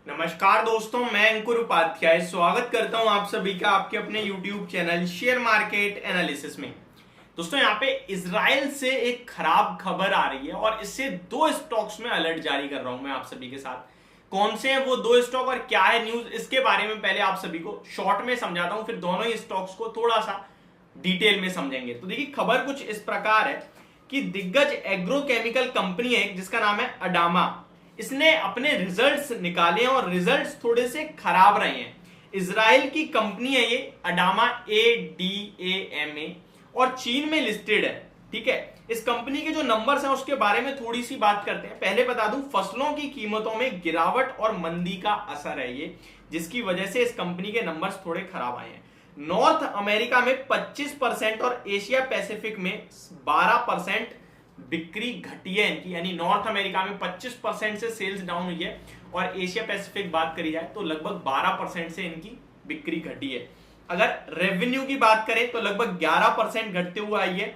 नमस्कार दोस्तों, मैं अंकुर उपाध्याय स्वागत करता हूं आप सभी का आपके अपने YouTube channel share market analysis में। दोस्तों, यहाँ पे इजराइल से एक खराब खबर आ रही है और इससे दो स्टॉक्स में अलर्ट जारी कर रहा हूं मैं आप सभी के साथ। कौन से हैं वो दो स्टॉक और क्या है न्यूज, इसके बारे में पहले आप सभी को शॉर्ट में समझाता हूं, फिर दोनों ही स्टॉक्स को थोड़ा सा डिटेल में समझेंगे। तो देखिए, खबर कुछ इस प्रकार है कि दिग्गज एग्रोकेमिकल कंपनी है जिसका नाम है अडामा। इसने अपने रिजल्ट्स निकाले और रिजल्ट्स थोड़े से खराब रहे हैं। इजराइल की कंपनी है ये अडामा, ADAMA, और चीन में लिस्टेड है। ठीक है, इस कंपनी के जो नंबर्स हैं उसके बारे में थोड़ी सी बात करते हैं। पहले बता दूं, फसलों की कीमतों में गिरावट और मंदी का असर है ये, जिसकी वजह से इस कंपनी के नंबर्स थोड़े खराब आए हैं। नॉर्थ अमेरिका में 25% और एशिया पैसिफिक में 12% बिक्री घटी है इनकी, यानी नॉर्थ अमेरिका में 25% से सेल्स डाउन हुई है और एशिया पैसिफिक बात करी जाए तो लगभग 12% से इनकी बिक्री घटी है। अगर रेवेन्यू की बात करें तो लगभग 11% घटते हुए आई है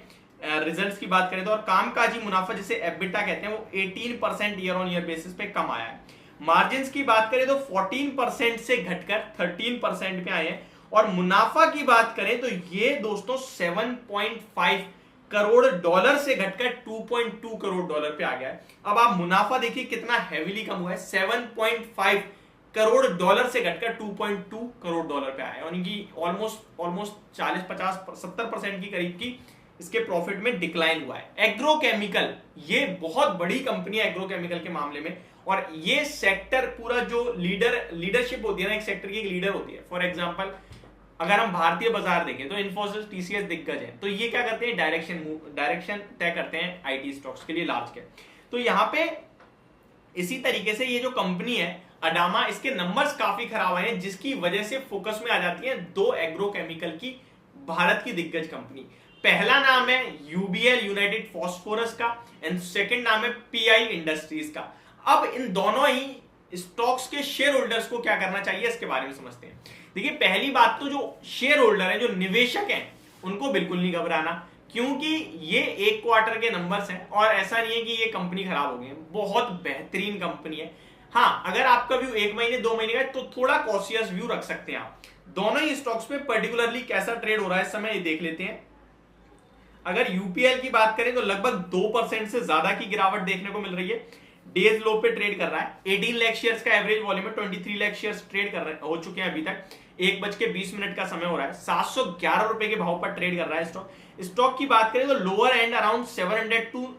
रिजल्ट्स की बात करें तो, और कामकाजी मुनाफा जिसे एबिटा कहते हैं वो 18% ईयर ऑन ईयर बेसिस पे कम आया है। मार्जिन की बात करें तो 14% से घटकर 13% पे आए हैं, और मुनाफा की बात करें तो ये दोस्तों 7.5 करोड़ डॉलर से घटकर 2.2 करोड़ डॉलर पे आ गया है। अब आप मुनाफा देखिए कितना हेवीली कम हुआ है, 7.5 करोड़ डॉलर से घटकर 2.2 करोड़ डॉलर पे आया है, यानी कि ऑलमोस्ट 40-50-70% की करीब की इसके प्रॉफिट में डिक्लाइन हुआ है। एग्रोकेमिकल, ये बहुत बड़ी कंपनी है एग्रोकेमिकल के मामले में, और ये सेक्टर पूरा जो लीडरशिप होती है ना, एक सेक्टर की एक लीडर होती है। फॉर एग्जांपल, अगर हम भारतीय बाजार देखें तो इन्फोसिस, TCS दिग्गज है, तो ये क्या करते हैं, डायरेक्शन तय करते हैं आईटी स्टॉक्स के लिए लार्ज के। तो यहाँ पे इसी तरीके से ये जो कंपनी है अडामा, इसके नंबर्स काफी खराब आए हैं, जिसकी वजह से फोकस में आ जाती है दो एग्रोकेमिकल की भारत की दिग्गज कंपनी। पहला नाम है UBL, यूनाइटेड फॉस्फोरस का, एंड सेकंड नाम है PI इंडस्ट्रीज का। अब इन दोनों ही स्टॉक्स के शेयर होल्डर्स को क्या करना चाहिए इसके बारे में समझते हैं। देखिए, पहली बात तो जो शेयर होल्डर है, जो निवेशक हैं, उनको बिल्कुल नहीं घबराना, क्योंकि ये एक क्वार्टर के नंबर्स हैं और ऐसा नहीं है कि ये कंपनी खराब हो गई है, बहुत बेहतरीन कंपनी है। हाँ, अगर आपका व्यू 1 महीने 2 महीने का है तो थोड़ा कॉशियस व्यू रख सकते हैं आप। दोनों ही स्टॉक्स पे पर्टिकुलरली कैसा ट्रेड हो रहा है इस समय ये देख लेते हैं। अगर UPL की बात करें तो लगभग 2% से ज्यादा की गिरावट देखने को मिल रही है, डेज लो पे ट्रेड कर रहा है। 18 लाख शेयर्स का एवरेज वॉल्यूम है, 23 लाख शेयर्स ट्रेड हो चुके हैं अभी तक। 1:20 का समय हो रहा है, 711 रुपए के भाव पर ट्रेड कर रहा है स्टॉक। स्टॉक की बात करें तो lower end around 700 to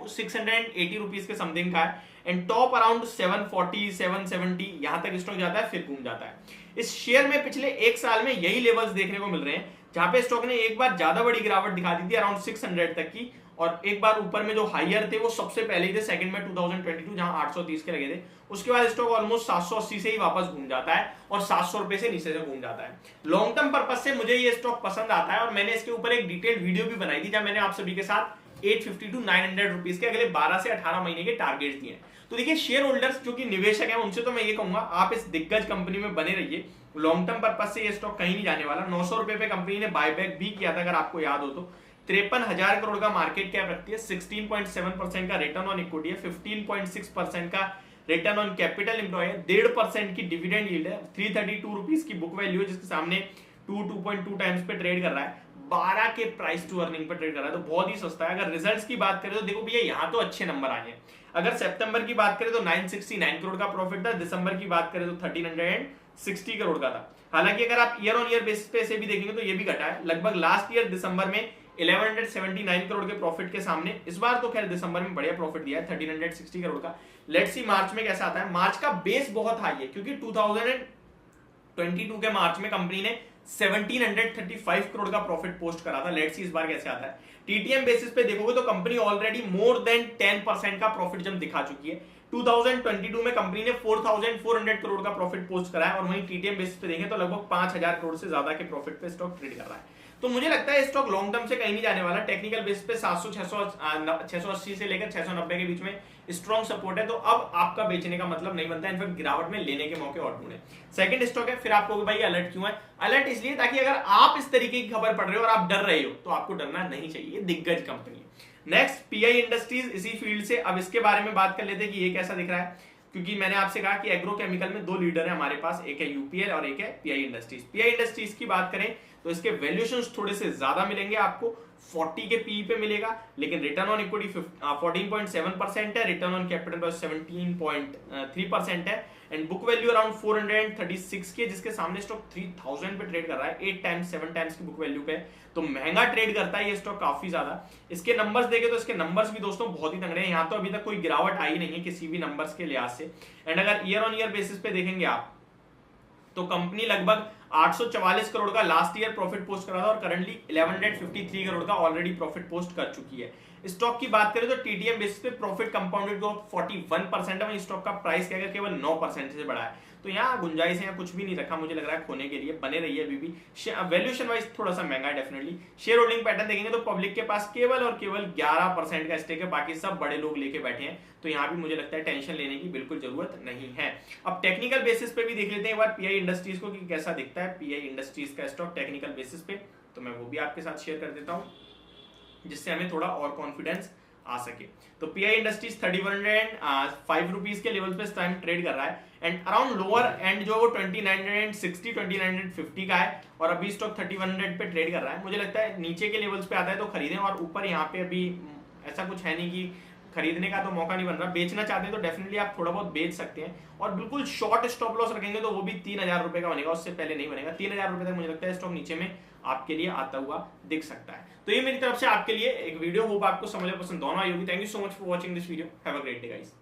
680 rupees के समथिंग का है, एंड टॉप अराउंड 740 770 यहां तक स्टॉक जाता है, फिर घूम जाता है। इस शेयर में पिछले एक साल में यही लेवल्स देखने को मिल रहे हैं, जहां पे स्टॉक ने एक बार ज्यादा बड़ी गिरावट दिखा दी थी अराउंड 600 तक की, और एक बार ऊपर में जो हायर थे वो सबसे पहले ही थे सेकंड में 2022, जहां 830 के लगे थे। उसके बाद स्टॉक ऑलमोस्ट 780 से ही वापस घूम जाता है और 700 रुपए से नीचे से घूम जाता है। लॉन्ग टर्म पर्पज से मुझे ये स्टॉक पसंद आता है, और मैंने इसके ऊपर एक डिटेल वीडियो भी बनाई थी जहां मैंने आप सभी के साथ 850 टू 900 रुपीज के अगले 12 से 18 महीने के टारगेट दिए। तो देखिए, शेयर होल्डर्स जो कि निवेशक हैं, उनसे तो मैं ये कहूंगा आप इस दिग्गज कंपनी में बने रहिए। लॉन्ग टर्म पर्पज से ये स्टॉक कहीं नहीं जाने वाला। 900 रुपए पे कंपनी ने बायबैक भी किया था, अगर आपको याद हो तो। 53,000 करोड़ का मार्केट कैप रखती है, 16.7% का रिटर्न ऑन इक्विटी है, 15.6% का रिटर्न ऑन कैपिटल एम्प्लॉय है, 1.5% की डिविडेंड यील्ड है, 332 रुपीज की बुक वैल्यू है, जिसके सामने 2.2 टाइम्स पे ट्रेड कर रहा है, 12 के प्राइस टू अर्निंग पे ट्रेड कर रहा है, तो बहुत ही सस्ता है। अगर रिजल्ट्स की बात करें तो देखो भैया, यहाँ तो अच्छे नंबर आए हैं। अगर सितंबर की बात करें तो 969 करोड़ का प्रॉफिट था, दिसंबर की बात करें तो 1360 करोड़ का था। हालांकि अगर आप ईयर ऑन ईयर बेसिस पे से भी देखेंगे तो ये भी घटा है, लगभग लास्ट ईयर दिसंबर में 1179 करोड़ के प्रॉफिट के सामने इस बार तो खैर दिसंबर में बढ़िया प्रॉफिट दिया है 1360 करोड़ का। लेट्स सी मार्च में कैसा आता है। मार्च का बेस बहुत हाई है, क्योंकि 2022 के मार्च में कंपनी ने 1735 करोड़ का प्रॉफिट पोस्ट करा था। लेट्स सी इस बार कैसे आता है। TTM बेसिस पे देखोगे तो कंपनी ऑलरेडी मोर देन 10% का प्रॉफिट जब दिखा चुकी है। 2022 में कंपनी ने 4400 करोड़ का प्रॉफिट पोस्ट करा है, और वहीं TTM बेसिस पे देखें तो लगभग 5000 करोड़ से ज्यादा के प्रॉफिट पे स्टॉक ट्रेड कर रहा है। तो मुझे लगता है स्टॉक लॉन्ग टर्म से कहीं नहीं जाने वाला। टेक्निकल बेसिस पे 680 से लेकर 690 के बीच में स्ट्रॉन्ग सपोर्ट है, तो अब आपका बेचने का मतलब नहीं बनता, इनफैक्ट गिरावट में लेने के मौके और ढूंढे। सेकंड स्टॉक है, फिर आपको भाई अलर्ट क्यों है? अलर्ट इसलिए ताकि अगर आप इस तरीके की खबर पढ़ रहे हो और आप डर रहे हो तो आपको डरना नहीं चाहिए, दिग्गज कंपनी। नेक्स्ट PI इंडस्ट्रीज, इसी फील्ड से। अब इसके बारे में बात कर लेते हैं कि ये कैसा दिख रहा है। क्योंकि मैंने आपसे कहा कि एग्रोकेमिकल में दो लीडर है हमारे पास, एक है यूपीएल और एक है पीआई इंडस्ट्रीज। पीआई इंडस्ट्रीज की बात करें तो इसके वैल्यूएशंस थोड़े से ज्यादा मिलेंगे आपको, 40 के पीई पे मिलेगा, लेकिन रिटर्न ऑन इक्विटी 14.7% है, रिटर्न ऑन कैपिटल 17.3% है, एंड बुक वैल्यू अराउंड 436 की है, जिसके सामने स्टॉक 3000 पे ट्रेड कर रहा है, 8 टाइम्स 7 टाइम्स की बुक वैल्यू पे, तो महंगा ट्रेड करता है ये स्टॉक काफी ज्यादा। इसके नंबर्स देखें तो इसके नंबर्स भी दोस्तों बहुत ही तगड़े हैं, यहाँ तो अभी तक कोई गिरावट आई नहीं है किसी भी नंबर्स के लिहाज से। एंड अगर ईयर ऑन ईयर बेसिस पे देखेंगे आप तो कंपनी लगभग 844 करोड़ का लास्ट ईयर प्रॉफिट पोस्ट करा था और करंटली 1153 करोड़ का ऑलरेडी प्रॉफिट पोस्ट कर चुकी है। स्टॉक की बात करें तो टीटीएम बेसिस पे प्रॉफिट कंपाउंडेड ग्रोथ 41% है, वहीं स्टॉक का प्राइस क्या केवल 9% से बढ़ा है, तो यहाँ गुंजाइश है, कुछ भी नहीं रखा मुझे लग रहा है खोने के लिए, बने रही है अभी भी। वैल्यूएशन वाइज थोड़ा सा महंगा है डेफिनेटली। शेयर होल्डिंग पैटर्न देखेंगे तो पब्लिक के पास केवल और केवल 11% का स्टेक है, बाकी सब बड़े लोग लेके बैठे हैं, तो यहाँ भी मुझे लगता है टेंशन लेने की बिल्कुल जरूरत नहीं है। अब टेक्निकल बेसिस पे भी देख लेते हैं एक बार पीआई इंडस्ट्रीज को कि कैसा दिखता है पीआई इंडस्ट्रीज का स्टॉक टेक्निकल बेसिस पे, तो मैं वो भी आपके साथ शेयर कर देता हूँ जिससे हमें थोड़ा और कॉन्फिडेंस आ सके। तो पीआई इंडस्ट्रीज 3105 रुपीज के लेवल पे इस टाइम ट्रेड कर रहा है, एंड अराउंड लोअर एंड जो वो 2960 2950 का है, और अभी स्टॉक 3100 पे ट्रेड कर रहा है। मुझे लगता है नीचे के लेवल्स पे आता है तो खरीदें, और ऊपर यहाँ पे अभी ऐसा कुछ है नहीं कि खरीदने का तो मौका नहीं बन रहा। बेचना चाहते हैं तो डेफिनेटली आप थोड़ा बहुत बेच सकते हैं, और बिल्कुल शॉर्ट स्टॉप लॉस रखेंगे तो वो भी 3000 रुपए का बनेगा, उससे पहले नहीं बनेगा। 3000 रुपए तक मुझे लगता है स्टॉक नीचे में आपके लिए आता हुआ दिख सकता है। तो ये मेरी तरफ से आपके लिए एक वीडियो, होप आपको समझ पसंद दोनों आई होगी। Thank you so much for watching this video, have a great day guys.